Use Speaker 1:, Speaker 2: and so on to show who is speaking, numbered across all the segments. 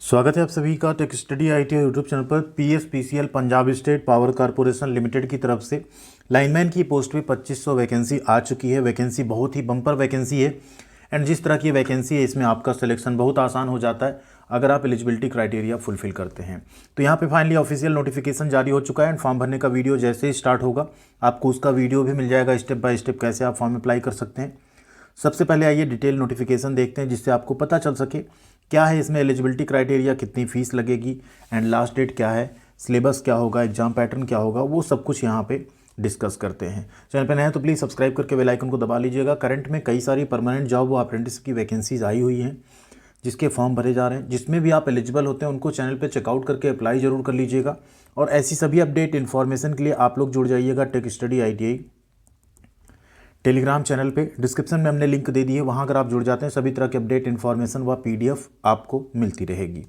Speaker 1: स्वागत है आप सभी का tech study ITI YouTube channel पर। PSPCL Punjab state power corporation limited की तरफ से लाइनमैन की पोस्ट पे 2500 वैकेंसी आ चुकी है। वैकेंसी बहुत ही बम्पर वैकेंसी है एंड जिस तरह की वैकेंसी है इसमें आपका सिलेक्शन बहुत आसान हो जाता है अगर आप एलिजिबिलिटी क्राइटेरिया फुलफिल करते हैं। तो यहाँ पे फाइनली ऑफिशियल नोटिफिकेशन जारी हो चुका है एंड फॉर्म भरने का वीडियो जैसे ही स्टार्ट होगा आपको उसका वीडियो भी मिल जाएगा, स्टेप बाय स्टेप कैसे आप फॉर्म अप्लाई कर सकते हैं। सबसे पहले आइए डिटेल नोटिफिकेशन देखते हैं जिससे आपको पता चल सके क्या है इसमें एलिजिबिलिटी क्राइटेरिया, कितनी फ़ीस लगेगी एंड लास्ट डेट क्या है, सिलेबस क्या होगा, एग्जाम पैटर्न क्या होगा, वो सब कुछ यहाँ पे डिस्कस करते हैं। चैनल पर नए हैं तो प्लीज़ सब्सक्राइब करके बेल आइकन को दबा लीजिएगा। करंट में कई सारी परमानेंट जॉब व अप्रेंटिस की वैकेंसीज आई हुई हैं जिसके फॉर्म भरे जा रहे हैं। जिसमें भी आप एलिजिबल होते हैं उनको चैनल पर चेकआउट करके अप्लाई ज़रूर कर लीजिएगा। और ऐसी सभी अपडेट इन्फॉर्मेशन के लिए आप लोग जुड़ जाइएगा take study ITI Telegram channel पे। डिस्क्रिप्शन में हमने लिंक दे दी है, वहाँ अगर आप जुड़ जाते हैं सभी तरह के अपडेट इन्फॉर्मेशन व पीडीएफ आपको मिलती रहेगी।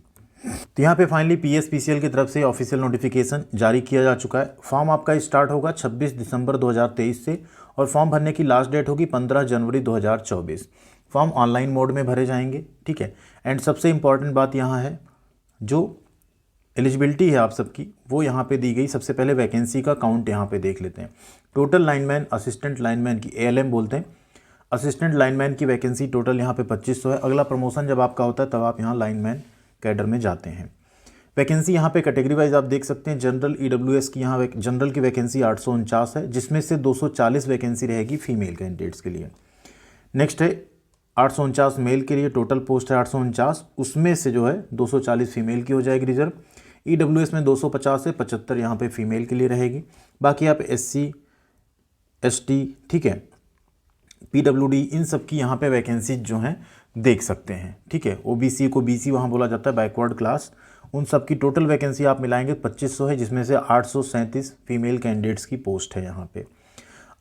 Speaker 1: तो यहाँ पे फाइनली पीएसपीसीएल की तरफ से ऑफिशियल नोटिफिकेशन जारी किया जा चुका है। फॉर्म आपका स्टार्ट होगा 26 दिसंबर 2023 से और फॉर्म भरने की लास्ट डेट होगी 15 जनवरी 2024। फॉर्म ऑनलाइन मोड में भरे जाएंगे, ठीक है। एंड सबसे इम्पॉर्टेंट बात यहाँ है जो एलिजिबिलिटी है आप सबकी वो यहाँ पे दी गई। सबसे पहले वैकेंसी का काउंट यहाँ पे देख लेते हैं। टोटल लाइनमैन, असिस्टेंट लाइनमैन की एएलएम बोलते हैं, असिस्टेंट लाइनमैन की वैकेंसी टोटल यहाँ पे 2500 है। अगला प्रमोशन जब आपका होता है तब आप यहाँ लाइनमैन कैडर में जाते हैं। वैकेंसी यहाँ पे कैटेगरी वाइज आप देख सकते हैं। जनरल ईडब्ल्यूएस की यहाँ जनरल की वैकेंसी 849 है जिसमें से 240 वैकेंसी रहेगी फीमेल कैंडिडेट्स के लिए। नेक्स्ट है 849 मेल के लिए टोटल पोस्ट है 849, उसमें से जो है 240 फीमेल की हो जाएगी रिजर्व। ईडब्ल्यूएस में 250 से 75 यहाँ पे फीमेल के लिए रहेगी। बाकी आप एससी एसटी, ठीक है, पीडब्ल्यूडी, इन सब की यहाँ पे वैकेंसीज जो हैं देख सकते हैं, ठीक है। ओबीसी को बीसी वहाँ बोला जाता है, बैकवर्ड क्लास, उन सब की टोटल वैकेंसी आप मिलाएंगे 2500 है जिसमें से 837 फीमेल कैंडिडेट्स की पोस्ट है यहाँ पे।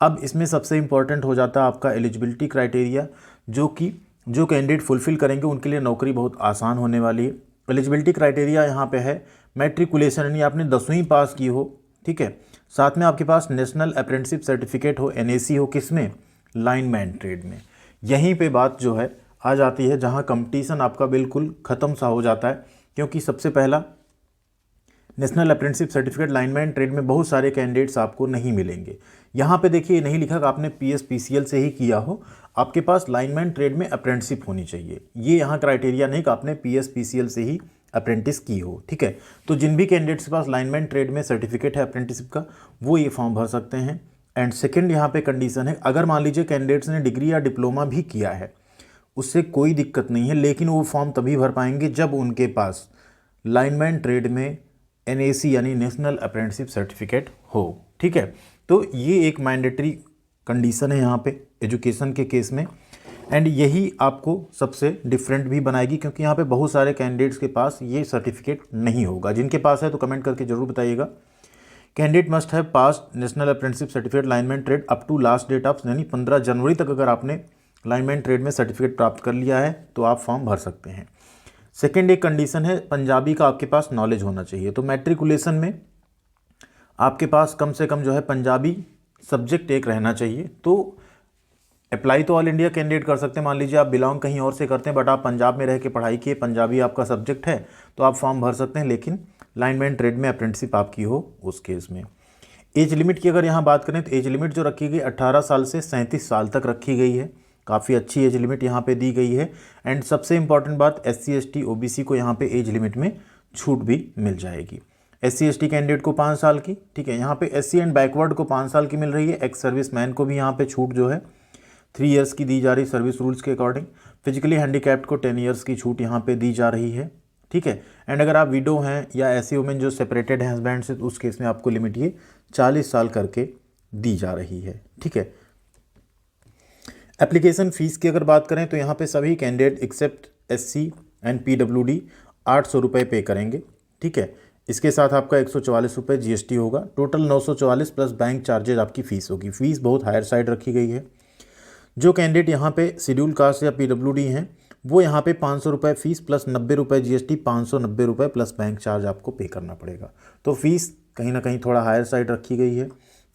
Speaker 1: अब इसमें सबसे इंपॉर्टेंट हो जाता है आपका एलिजिबिलिटी क्राइटेरिया, जो कैंडिडेट फुलफिल करेंगे उनके लिए नौकरी बहुत आसान होने वाली है। एलिजिबिलिटी क्राइटेरिया यहाँ पे है मैट्रिकुलेशन, यानी आपने 10वीं पास की हो, ठीक है, साथ में आपके पास नेशनल अप्रेंटिसशिप सर्टिफिकेट हो, एनएसी हो, किसमें, लाइनमैन ट्रेड में। यहीं पे बात जो है आ जाती है जहाँ कंपटीशन आपका बिल्कुल ख़त्म सा हो जाता है, क्योंकि सबसे पहला national apprenticeship certificate lineman trade में बहुत सारे कैंडिडेट्स आपको नहीं मिलेंगे। यहाँ पे देखिए नहीं लिखा कि आपने पीएसपीसीएल से ही किया हो, आपके पास लाइनमैन ट्रेड में अप्रेंटिसशिप होनी चाहिए। ये यहाँ क्राइटेरिया नहीं कि आपने पीएसपीसीएल से ही अप्रेंटिस की हो, ठीक है। तो जिन भी कैंडिडेट्स के पास लाइनमैन ट्रेड में सर्टिफिकेट है अप्रेंटिसशिप का वो ये फॉर्म भर सकते हैं। एंड सेकेंड यहाँ पे कंडीशन है, अगर मान लीजिए कैंडिडेट्स ने डिग्री या डिप्लोमा भी किया है उससे कोई दिक्कत नहीं है, लेकिन वो फॉर्म तभी भर पाएंगे जब उनके पास लाइनमैन ट्रेड में एनएसी यानी नेशनल अप्रेंटिसशिप सर्टिफिकेट हो, ठीक है। तो ये एक मैंडेटरी कंडीशन है यहाँ पे एजुकेशन के केस में, एंड यही आपको सबसे डिफरेंट भी बनाएगी क्योंकि यहाँ पे बहुत सारे कैंडिडेट्स के पास ये सर्टिफिकेट नहीं होगा। जिनके पास है तो कमेंट करके जरूर बताइएगा। Candidate must have pass national apprenticeship certificate lineman trade up to last date of, यानी 15 जनवरी तक अगर आपने लाइनमैन ट्रेड में सर्टिफिकेट प्राप्त कर लिया है तो आप फॉर्म भर सकते हैं। सेकेंड एक कंडीशन है पंजाबी का आपके पास नॉलेज होना चाहिए। तो मैट्रिकुलेशन में आपके पास कम से कम जो है पंजाबी सब्जेक्ट एक रहना चाहिए। तो अप्लाई तो ऑल इंडिया कैंडिडेट कर सकते हैं, मान लीजिए आप बिलोंग कहीं और से करते हैं बट आप पंजाब में रह के पढ़ाई किए, पंजाबी आपका सब्जेक्ट है तो आप फॉर्म भर सकते हैं, लेकिन लाइनमैन ट्रेड में अप्रेंटिसशिप आपकी हो उस केस में। एज लिमिट की अगर यहाँ बात करें तो एज लिमिट जो रखी गई 18 साल से 37 साल तक रखी गई है, काफ़ी अच्छी एज लिमिट यहाँ पे दी गई है। एंड सबसे इंपॉर्टेंट बात SC ST OBC को यहाँ पे एज लिमिट में छूट भी मिल जाएगी। SC ST कैंडिडेट को 5 साल की, ठीक है, यहाँ पे SC एंड बैकवर्ड को 5 साल की मिल रही है। एक्स सर्विस मैन को भी यहाँ पे छूट जो है 3 ईयर्स की दी जा रही सर्विस रूल्स के अकॉर्डिंग। फिजिकली हैंडीकैप्ड को 10 ईयर्स की छूट यहाँ पे दी जा रही है, ठीक है। एंड अगर आप विडो हैं या ऐसी वुमेन जो सेपरेटेड हैं हस्बैंड से, तो उस केस में आपको लिमिट ये 40 साल करके दी जा रही है, ठीक है। एप्लीकेशन फ़ीस की अगर बात करें तो यहाँ पे सभी candidate except SC and PWD 800 रुपये पे करेंगे, ठीक है। इसके साथ आपका 144 रुपये GST होगा, टोटल 944 प्लस बैंक चार्जेज आपकी फ़ीस होगी। फ़ीस बहुत हायर साइड रखी गई है। जो कैंडिडेट यहाँ पे शेड्यूल कास्ट या PWD हैं वो यहाँ पे 500 रुपये फ़ीस प्लस 90 रुपये GST, 590 रुपये प्लस बैंक चार्ज आपको पे करना पड़ेगा। तो फ़ीस कहीं ना कहीं थोड़ा हायर साइड रखी गई है।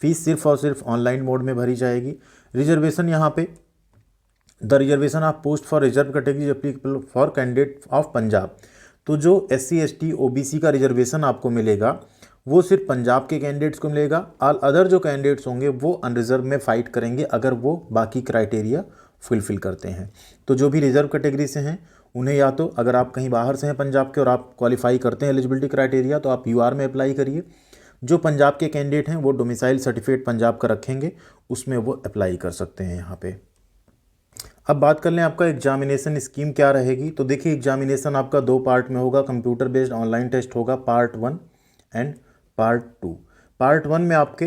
Speaker 1: फ़ीस सिर्फ और सिर्फ ऑनलाइन मोड में भरी जाएगी। रिजर्वेशन यहाँ पे the reservation of post for reserve category applicable for candidate of Punjab, तो जो SC ST OBC का रिजर्वेशन आपको मिलेगा वो सिर्फ पंजाब के कैंडिडेट्स को मिलेगा। ऑल अदर जो कैंडिडेट्स होंगे वो अनरिजर्व में फाइट करेंगे अगर वो बाकी क्राइटेरिया फुलफिल करते हैं। तो जो भी रिजर्व कैटेगरी से हैं उन्हें, या तो अगर आप कहीं बाहर से हैं पंजाब के और आप क्वालिफाई करते हैं एलिजिबिलिटी क्राइटेरिया, तो आप UR में अप्लाई करिए। जो पंजाब के कैंडिडेट हैं वो डोमिसाइल सर्टिफिकेट पंजाब का रखेंगे, उसमें वो अप्लाई कर सकते हैं यहाँ पे। अब बात कर लें आपका एग्जामिनेशन स्कीम क्या रहेगी। तो देखिए एग्जामिनेशन आपका 2 पार्ट में होगा। कंप्यूटर बेस्ड ऑनलाइन टेस्ट होगा पार्ट 1 एंड पार्ट 2। पार्ट 1 में आपके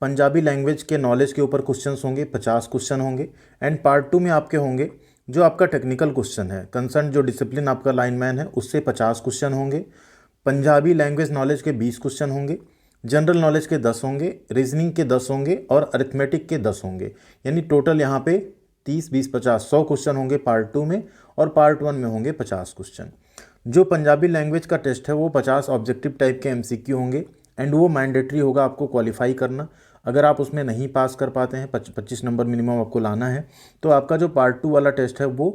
Speaker 1: पंजाबी लैंग्वेज के नॉलेज के ऊपर क्वेश्चंस होंगे, 50 क्वेश्चन होंगे। एंड पार्ट 2 में आपके होंगे जो आपका टेक्निकल क्वेश्चन है, कंसर्न जो डिसिप्लिन आपका लाइनमैन है उससे 50 क्वेश्चन होंगे। पंजाबी लैंग्वेज नॉलेज के 20 क्वेश्चन होंगे, जनरल नॉलेज के 10 होंगे, रीजनिंग के 10 होंगे और अरिथमेटिक के 10 होंगे। यानी टोटल यहाँ पे 30, 20, 50, 100 क्वेश्चन होंगे पार्ट 2 में, और पार्ट 1 में होंगे 50 क्वेश्चन। जो पंजाबी लैंग्वेज का टेस्ट है वो 50 ऑब्जेक्टिव टाइप के MCQ होंगे एंड वो मैंडेटरी होगा आपको क्वालिफाई करना। अगर आप उसमें नहीं पास कर पाते हैं, 25 नंबर मिनिमम आपको लाना है, तो आपका जो पार्ट 2 वाला टेस्ट है वो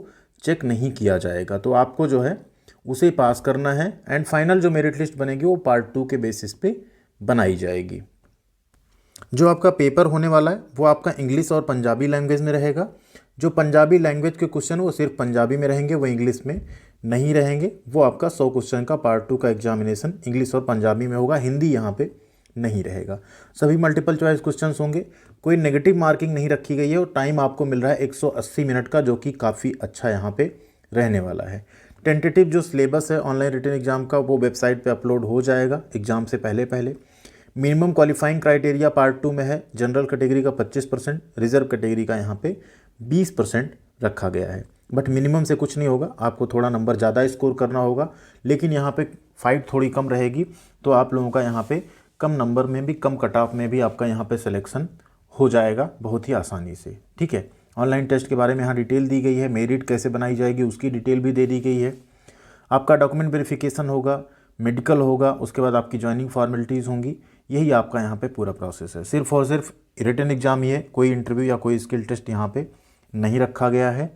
Speaker 1: चेक नहीं किया जाएगा। तो आपको जो है उसे पास करना है एंड फाइनल जो मेरिट लिस्ट बनेगी वो पार्ट 2 के बेसिस पे बनाई जाएगी। जो आपका पेपर होने वाला है वो आपका इंग्लिश और पंजाबी लैंग्वेज में रहेगा। जो पंजाबी लैंग्वेज के क्वेश्चन वो सिर्फ पंजाबी में रहेंगे, वो इंग्लिश में नहीं रहेंगे। वो आपका 100 क्वेश्चन का पार्ट 2 का एग्जामिनेशन इंग्लिश और पंजाबी में होगा, हिंदी यहाँ पे नहीं रहेगा। सभी मल्टीपल चॉइस क्वेश्चंस होंगे, कोई नेगेटिव मार्किंग नहीं रखी गई है और टाइम आपको मिल रहा है 180 मिनट का, जो कि काफ़ी अच्छा यहाँ पे रहने वाला है। टेंटेटिव जो सिलेबस है ऑनलाइन रिटन एग्जाम का वो वेबसाइट पे अपलोड हो जाएगा एग्जाम से पहले पहले। मिनिमम क्वालिफाइंग क्राइटेरिया पार्ट 2 में है जनरल कैटेगरी का 25%, रिजर्व कैटेगरी का यहाँ पे 20% रखा गया है। बट मिनिमम से कुछ नहीं होगा, आपको थोड़ा नंबर ज़्यादा स्कोर करना होगा, लेकिन यहाँ पे फाइट थोड़ी कम रहेगी, तो आप लोगों का यहाँ पे कम नंबर में भी, कम कट ऑफ में भी आपका यहाँ पे सिलेक्शन हो जाएगा बहुत ही आसानी से। ठीक है, ऑनलाइन टेस्ट के बारे में यहाँ डिटेल दी गई है, मेरिट कैसे बनाई जाएगी उसकी डिटेल भी दे दी गई है। आपका डॉक्यूमेंट वेरिफिकेशन होगा, मेडिकल होगा, उसके बाद आपकी ज्वाइनिंग फॉर्मेलिटीज़ होंगी। यही आपका यहाँ पे पूरा प्रोसेस है। सिर्फ और सिर्फ रिटन एग्जाम ही है, कोई इंटरव्यू या कोई स्किल टेस्ट यहाँ पे नहीं रखा गया है।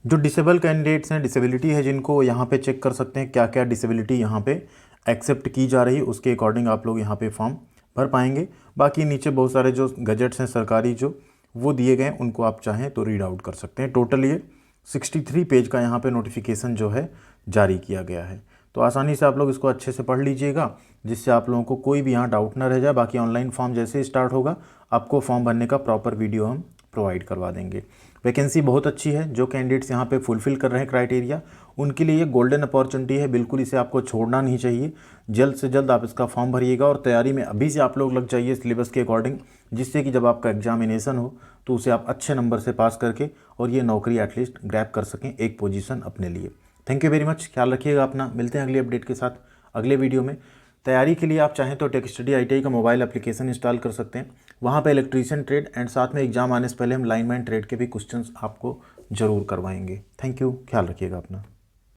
Speaker 1: जो डिसेबल कैंडिडेट्स हैं, डिसेबिलिटी है जिनको, यहाँ पे चेक कर सकते हैं क्या क्या डिसेबिलिटी यहाँ पे एक्सेप्ट की जा रही, उसके अकॉर्डिंग आप लोग यहाँ पे फॉर्म भर पाएंगे। बाकी नीचे बहुत सारे जो गजेट्स हैं सरकारी जो वो दिए गए हैं, उनको आप चाहें तो रीड आउट कर सकते हैं। टोटल ये 63 पेज का यहाँ पे नोटिफिकेशन जो है जारी किया गया है। तो आसानी से आप लोग इसको अच्छे से पढ़ लीजिएगा, जिससे आप लोगों को कोई भी यहाँ डाउट ना रह जाए। बाकी ऑनलाइन फॉर्म जैसे ही स्टार्ट होगा आपको फॉर्म भरने का प्रॉपर वीडियो हम प्रोवाइड करवा देंगे। वैकेंसी बहुत अच्छी है, जो कैंडिडेट्स यहाँ पे फुलफिल कर रहे हैं क्राइटेरिया उनके लिए ये गोल्डन अपॉर्चुनिटी है, बिल्कुल इसे आपको छोड़ना नहीं चाहिए। जल्द से जल्द आप इसका फॉर्म भरिएगा और तैयारी में अभी से आप लोग लग जाइए सिलेबस के अकॉर्डिंग, जिससे कि जब आपका एग्जामिनेशन हो तो उसे आप अच्छे नंबर से पास करके और ये नौकरी एटलीस्ट ग्रैब कर सकें, एक पोजीशन अपने लिए। थैंक यू वेरी मच, ख्याल रखिएगा अपना। मिलते हैं अगले अपडेट के साथ अगले वीडियो में। तैयारी के लिए आप चाहें तो टेक स्टडी ITI का मोबाइल एप्लीकेशन इंस्टॉल कर सकते हैं। वहाँ पे इलेक्ट्रीशियन ट्रेड एंड साथ में एग्जाम आने से पहले हम लाइनमैन ट्रेड के भी क्वेश्चंस आपको ज़रूर करवाएंगे। थैंक यू, ख्याल रखिएगा अपना।